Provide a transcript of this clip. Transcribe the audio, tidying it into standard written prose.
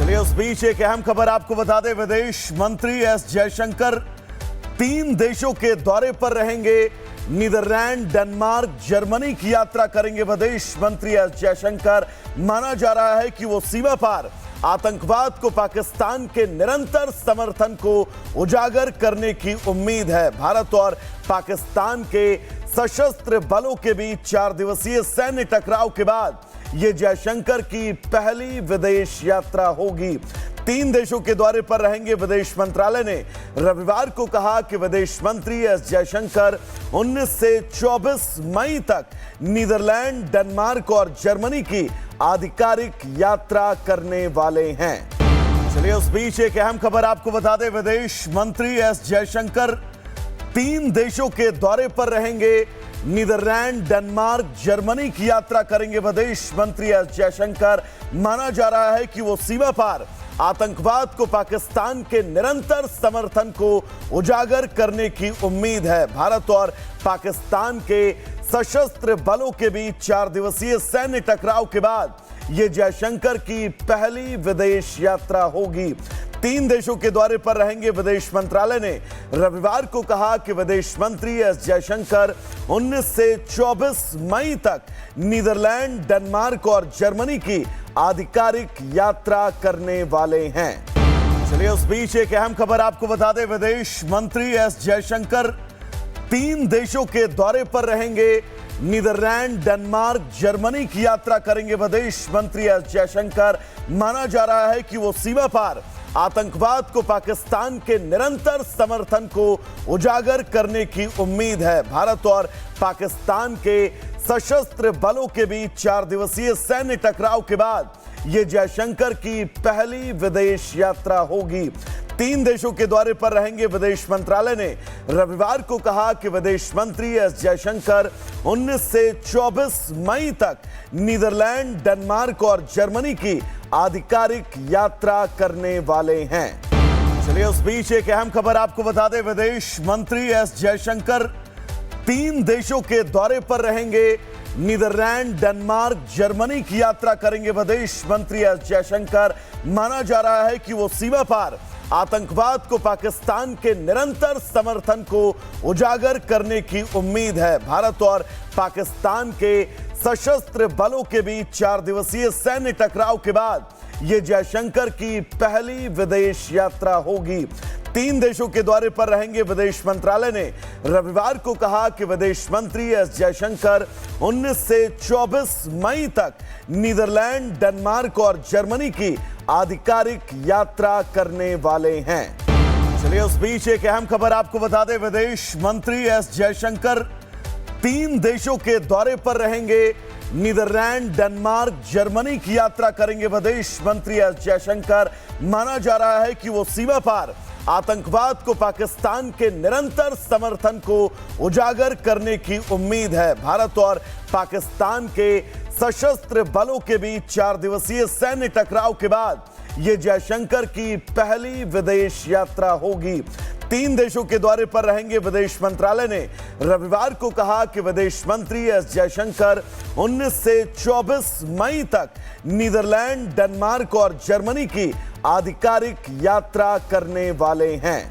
चलिए उस बीच एक अहम खबर आपको बता दें। विदेश मंत्री एस जयशंकर 3 देशों के दौरे पर रहेंगे। नीदरलैंड, डेनमार्क, जर्मनी की यात्रा करेंगे विदेश मंत्री एस जयशंकर। माना जा रहा है कि वो सीमा पार आतंकवाद को पाकिस्तान के निरंतर समर्थन को उजागर करने की उम्मीद है। भारत और पाकिस्तान के सशस्त्र बलों के बीच 4 दिवसीय सैन्य टकराव के बाद ये जयशंकर की पहली विदेश यात्रा होगी। 3 देशों के दौरे पर रहेंगे। विदेश मंत्रालय ने रविवार को कहा कि विदेश मंत्री एस जयशंकर 19 से 24 मई तक नीदरलैंड, डेनमार्क और जर्मनी की आधिकारिक यात्रा करने वाले हैं। चलिए उस बीच एक अहम खबर आपको बता दें। विदेश मंत्री एस जयशंकर 3 देशों के दौरे पर रहेंगे। नीदरलैंड, डेनमार्क, जर्मनी की यात्रा करेंगे विदेश मंत्री एस जयशंकर। माना जा रहा है कि वो सीमा पार आतंकवाद को पाकिस्तान के निरंतर समर्थन को उजागर करने की उम्मीद है। भारत और पाकिस्तान के सशस्त्र बलों के बीच 4 दिवसीय सैन्य टकराव के बाद ये जयशंकर की पहली विदेश यात्रा होगी। 3 देशों के दौरे पर रहेंगे। विदेश मंत्रालय ने रविवार को कहा कि विदेश मंत्री एस जयशंकर 19 से 24 मई तक नीदरलैंड, डेनमार्क और जर्मनी की आधिकारिक यात्रा करने वाले हैं। चलिए उस बीच एक अहम खबर आपको बता दें। विदेश मंत्री एस जयशंकर 3 देशों के दौरे पर रहेंगे। नीदरलैंड, डेनमार्क, जर्मनी की यात्रा करेंगे विदेश मंत्री एस जयशंकर। माना जा रहा है कि वो सीमा पार आतंकवाद को पाकिस्तान के निरंतर समर्थन को उजागर करने की उम्मीद है। भारत और पाकिस्तान के सशस्त्र बलों के बीच 4 दिवसीय सैन्य टकराव के बाद ये जयशंकर की पहली विदेश यात्रा होगी। 3 देशों के दौरे पर रहेंगे। विदेश मंत्रालय ने रविवार को कहा कि विदेश मंत्री एस जयशंकर 19 से 24 मई तक नीदरलैंड, डेनमार्क और जर्मनी की आधिकारिक यात्रा करने वाले हैं। चलिए उस बीच एक अहम खबर आपको बता दें। विदेश मंत्री एस जयशंकर 3 देशों के दौरे पर रहेंगे। नीदरलैंड, डेनमार्क, जर्मनी की यात्रा करेंगे विदेश मंत्री एस जयशंकर। माना जा रहा है कि वो सीमा पार आतंकवाद को पाकिस्तान के निरंतर समर्थन को उजागर करने की उम्मीद है। भारत और पाकिस्तान के सशस्त्र बलों के बीच 4 दिवसीय सैन्य टकराव के बाद ये जयशंकर की पहली विदेश यात्रा होगी। 3 देशों के दौरे पर रहेंगे। विदेश मंत्रालय ने रविवार को कहा कि विदेश मंत्री एस जयशंकर 19 से 24 मई तक नीदरलैंड, डेनमार्क और जर्मनी की आधिकारिक यात्रा करने वाले हैं। चलिए उस बीच एक अहम खबर आपको बता दें। विदेश मंत्री एस जयशंकर 3 देशों के दौरे पर रहेंगे। नीदरलैंड, डेनमार्क, जर्मनी की यात्रा करेंगे विदेश मंत्री एस जयशंकर। माना जा रहा है कि वो सीमा पार आतंकवाद को पाकिस्तान के निरंतर समर्थन को उजागर करने की उम्मीद है। भारत और पाकिस्तान के सशस्त्र बलों के बीच 4 दिवसीय सैन्य टकराव के बाद ये जयशंकर की पहली विदेश यात्रा होगी। 3 देशों के दौरे पर रहेंगे। विदेश मंत्रालय ने रविवार को कहा कि विदेश मंत्री एस जयशंकर 19 से 24 मई तक नीदरलैंड, डेनमार्क और जर्मनी की आधिकारिक यात्रा करने वाले हैं।